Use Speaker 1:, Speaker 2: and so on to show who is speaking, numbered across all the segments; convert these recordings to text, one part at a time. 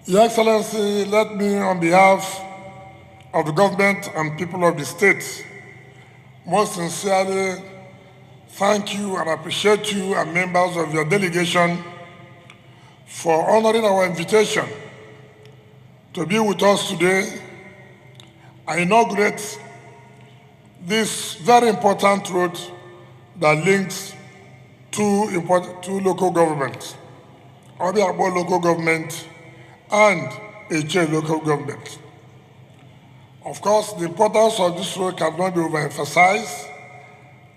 Speaker 1: Your Excellency, let me, on behalf of the government and people of the state, most sincerely thank you and appreciate you and members of your delegation for honoring our invitation to be with us today and inaugurate this very important road that links two local governments, Obio-Akpor Local Government and Etche Local Government. Of course, the importance of this road cannot be overemphasized.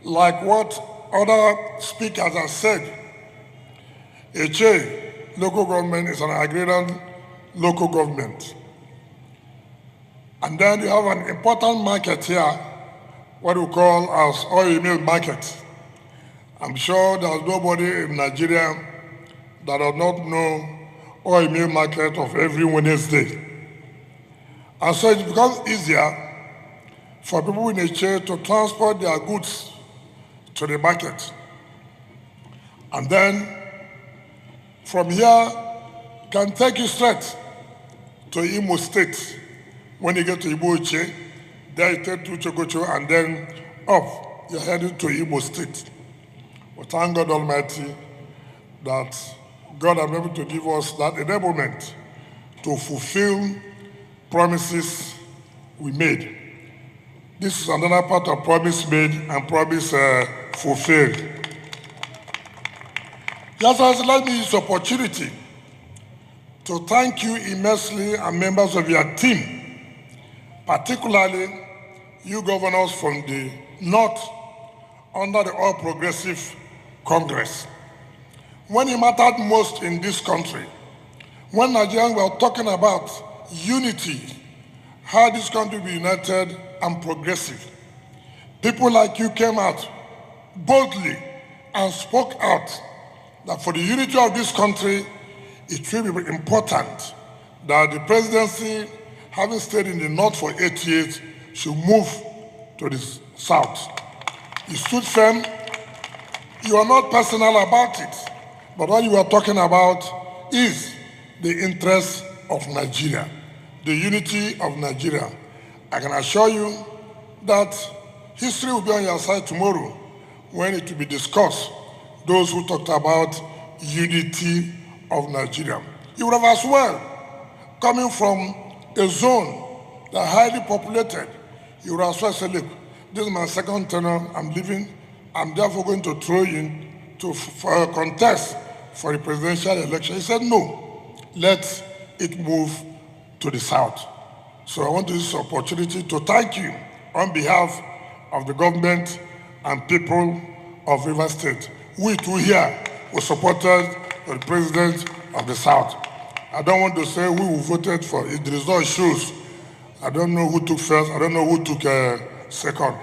Speaker 1: Like what other speakers have said, Etche Local Government is an agrarian local government. And then you have an important market here, what we call as oil mill market. I'm sure there's nobody in Nigeria that does not know oil mill market of every Wednesday. And so it becomes easier for people in Etche to transport their goods to the market. And then from here, can take you straight to Imo State. When you get to Etche, there you take to Chogocho and then up, you're headed to Imo State. But thank God Almighty that God has been able to give us that enablement to fulfill promises we made. This is another part of promise made and promise fulfilled. Just as let me use this opportunity to thank you immensely and members of your team, particularly you governors from the North under the All Progressive Congress. When it mattered most in this country, when Nigerians were talking about unity, how this country be united and progressive, people like you came out boldly and spoke out that for the unity of this country, it will be important that the presidency, having stayed in the North for 8 years, should move to the South. You stood firm. You are not personal about it, but what you are talking about is the interest of Nigeria, the unity of Nigeria. I can assure you that history will be on your side tomorrow when it will be discussed, those who talked about unity of Nigeria. You would have as well, coming from a zone that highly populated, you would as well say, look, this is my second tenure, I'm leaving, I'm therefore going to throw in to contest for the presidential election. He said, no, let it move to the South. So I want to use this opportunity to thank you on behalf of the government and people of Rivers State. We too here were supported the president of the South. I don't want to say who voted for it. The result shows. I don't know who took first. I don't know who took second.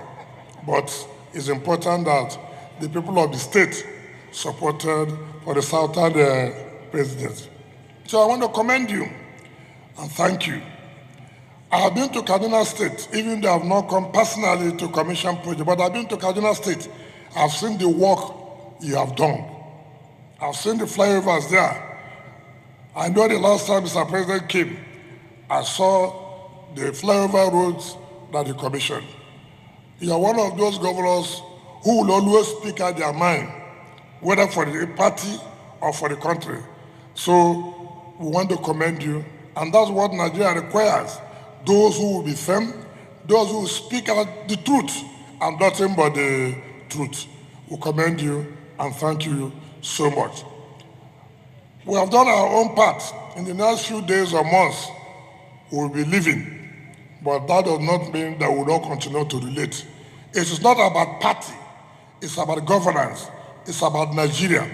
Speaker 1: But it's important that the people of the state supported for the Southern president. So I want to commend you and thank you. I have been to Kaduna State, even though I have not come personally to commission project, but I've been to Kaduna State. I've seen the work you have done. I've seen the flyovers there. I know the last time Mr. President came, I saw the flyover roads that you commissioned. You are one of those governors who will always speak out their mind, whether for the party or for the country. So we want to commend you, and that's what Nigeria requires. Those who will be firm, those who will speak out the truth and nothing but the truth. We commend you and thank you so much. We have done our own part. In the next few days or months, we will be leaving. But that does not mean that we will not continue to relate. It is not about party. It's about governance. It's about Nigeria.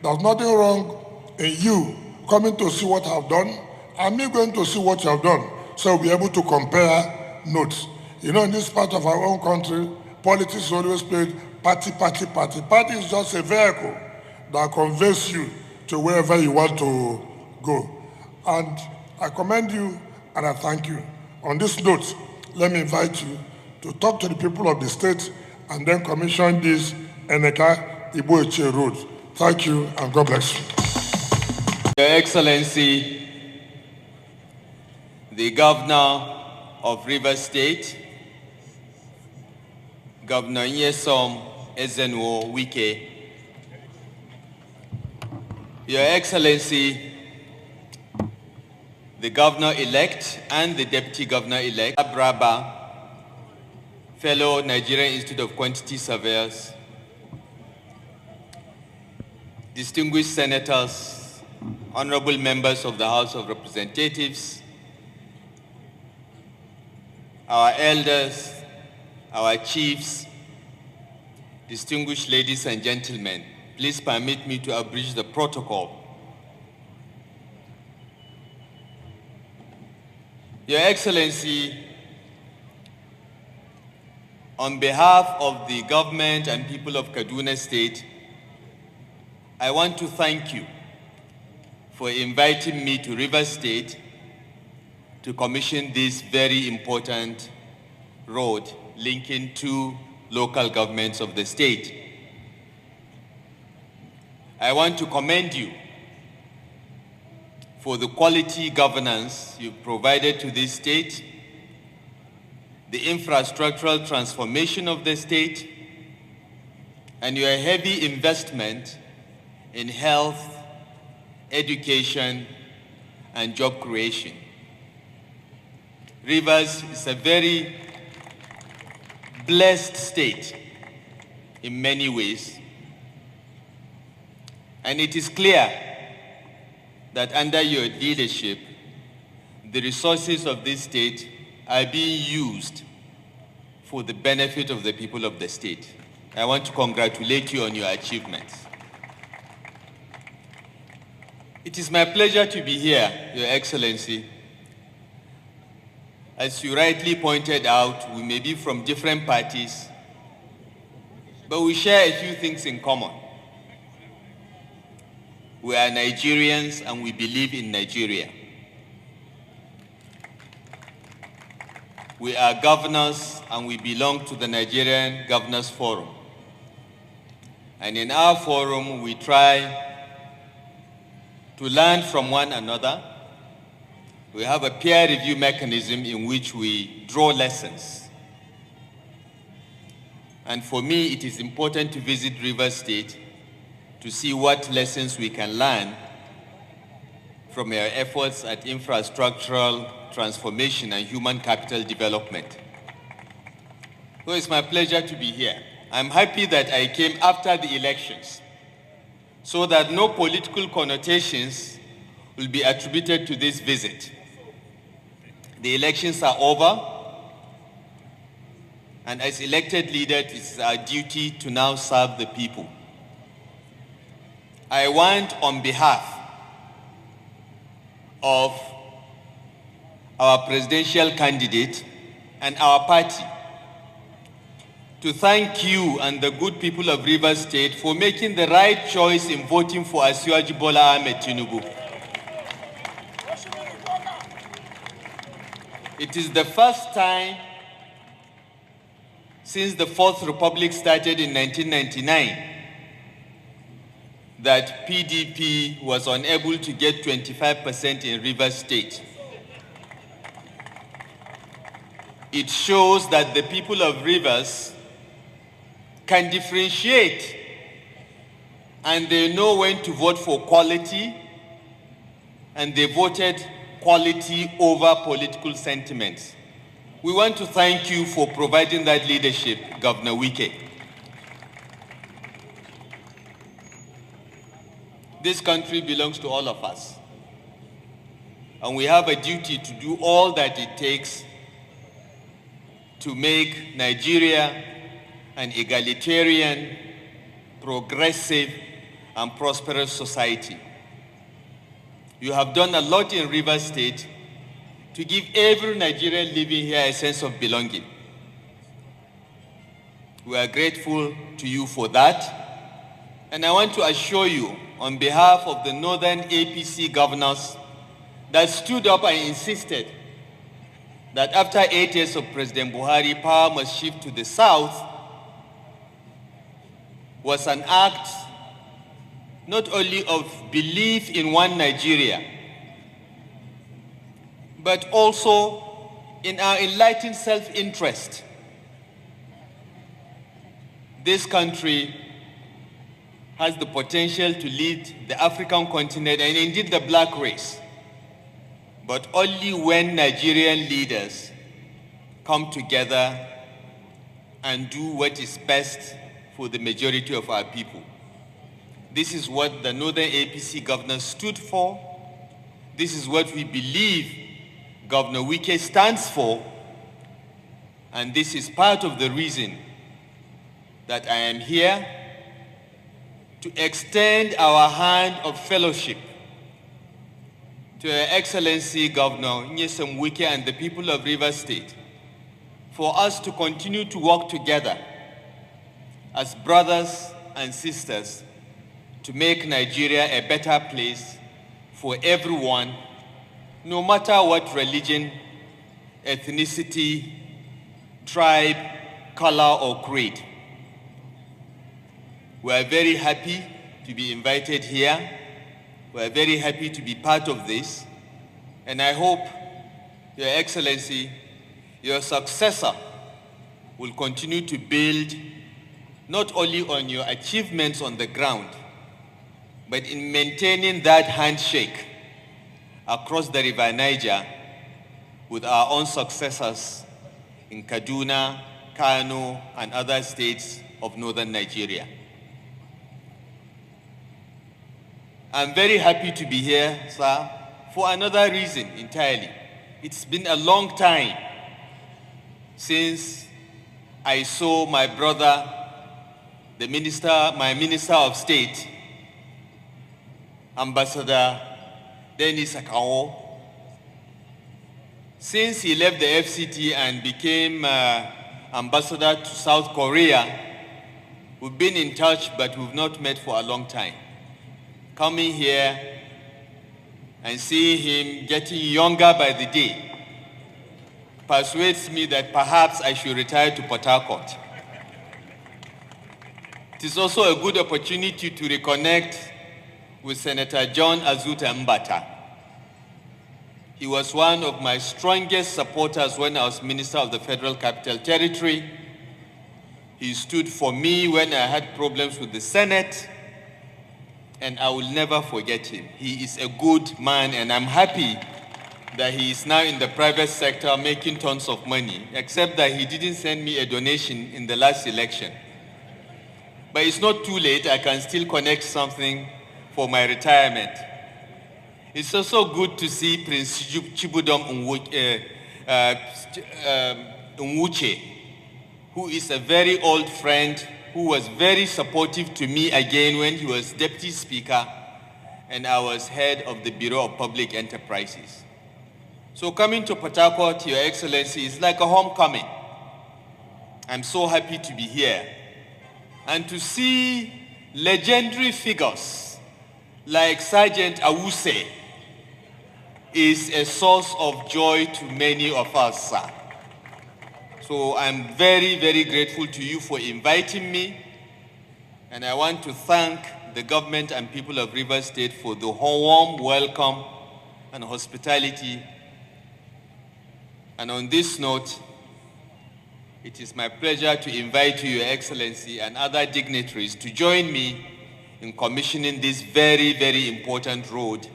Speaker 1: There's nothing wrong in you coming to see what I've done, and me going to see what you have done, so we'll be able to compare notes. You know, in this part of our own country, politics always played party, party, party. Party is just a vehicle that conveys you to wherever you want to go. And I commend you and I thank you. On this note, let me invite you to talk to the people of the state and then commission this Eneka-Igbo Etche Road. Thank you and God bless you.
Speaker 2: Your Excellency, the Governor of Rivers State, Governor Nyesom Ezenwo Wike, Your Excellency, the Governor-elect and the Deputy Governor-elect, Abraba, fellow Nigerian Institute of Quantity Surveyors, distinguished senators, honorable members of the House of Representatives, our elders, our chiefs, distinguished ladies and gentlemen, please permit me to abridge the protocol. Your Excellency, on behalf of the government and people of Kaduna State, I want to thank you for inviting me to Rivers State to commission this very important road linking two local governments of the state. I want to commend you for the quality governance you've provided to this state, the infrastructural transformation of the state, and your heavy investment in health, education, and job creation. Rivers is a very blessed state in many ways, and it is clear that under your leadership, the resources of this state are being used for the benefit of the people of the state. I want to congratulate you on your achievements. It is my pleasure to be here, Your Excellency. As you rightly pointed out, we may be from different parties, but we share a few things in common. We are Nigerians and we believe in Nigeria. We are governors and we belong to the Nigerian Governors Forum. And in our forum, we try to learn from one another. We have a peer review mechanism in which we draw lessons. And for me, it is important to visit Rivers State to see what lessons we can learn from our efforts at infrastructural transformation and human capital development. So it's my pleasure to be here. I'm happy that I came after the elections so that no political connotations will be attributed to this visit. The elections are over, and as elected leaders, it's our duty to now serve the people. I want, on behalf of our presidential candidate and our party, to thank you and the good people of Rivers State for making the right choice in voting for Asiwaju Bola Ahmed Tinubu. It is the first time since the Fourth Republic started in 1999 that PDP was unable to get 25% in Rivers State. It shows that the people of Rivers can differentiate and they know when to vote for quality, and they voted quality over political sentiments. We want to thank you for providing that leadership, Governor Wike. This country belongs to all of us, and we have a duty to do all that it takes to make Nigeria an egalitarian, progressive, and prosperous society. You have done a lot in Rivers State to give every Nigerian living here a sense of belonging. We are grateful to you for that, and I want to assure you, on behalf of the Northern APC governors that stood up and insisted that after 8 years of President Buhari, power must shift to the south was an act not only of belief in one Nigeria, but also in our enlightened self-interest. This country has the potential to lead the African continent and indeed the black race, but only when Nigerian leaders come together and do what is best for the majority of our people. This is what the Northern APC governor stood for. This is what we believe Governor Wike stands for. And this is part of the reason that I am here to extend our hand of fellowship to Her Excellency Governor Nyesom Wike and the people of Rivers State for us to continue to work together as brothers and sisters to make Nigeria a better place for everyone, no matter what religion, ethnicity, tribe, color, or creed. We are very happy to be invited here. We are very happy to be part of this. And I hope, Your Excellency, your successor will continue to build not only on your achievements on the ground, but in maintaining that handshake across the River Niger with our own successors in Kaduna, Kano, and other states of northern Nigeria. I'm very happy to be here, sir, for another reason entirely. It's been a long time since I saw my brother, my Minister of State, Ambassador Dennis Akao. Since he left the FCT and became ambassador to South Korea, we've been in touch, but we've not met for a long time. Coming here and seeing him getting younger by the day persuades me that perhaps I should retire to Port Harcourt. It is also a good opportunity to reconnect with Senator John Azuta Mbata. He was one of my strongest supporters when I was Minister of the Federal Capital Territory. He stood for me when I had problems with the Senate, and I will never forget him. He is a good man, and I'm happy that he is now in the private sector making tons of money, except that he didn't send me a donation in the last election. But it's not too late. I can still connect something for my retirement. It's also good to see Prince Chibudom Nwuche, who is a very old friend, who was very supportive to me again when he was Deputy Speaker and I was head of the Bureau of Public Enterprises. So coming to Port Harcourt, Your Excellency, is like a homecoming. I'm so happy to be here and to see legendary figures like Sergeant Awuse is a source of joy to many of us, sir. So I'm very, very grateful to you for inviting me, and I want to thank the government and people of Rivers State for the warm welcome and hospitality. And on this note, it is my pleasure to invite you, Your Excellency, and other dignitaries to join me in commissioning this very, very important road.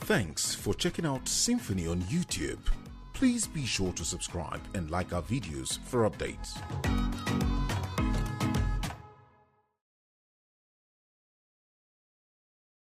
Speaker 3: Thanks for checking out SYMFONI on YouTube. Please be sure to subscribe and like our videos for updates.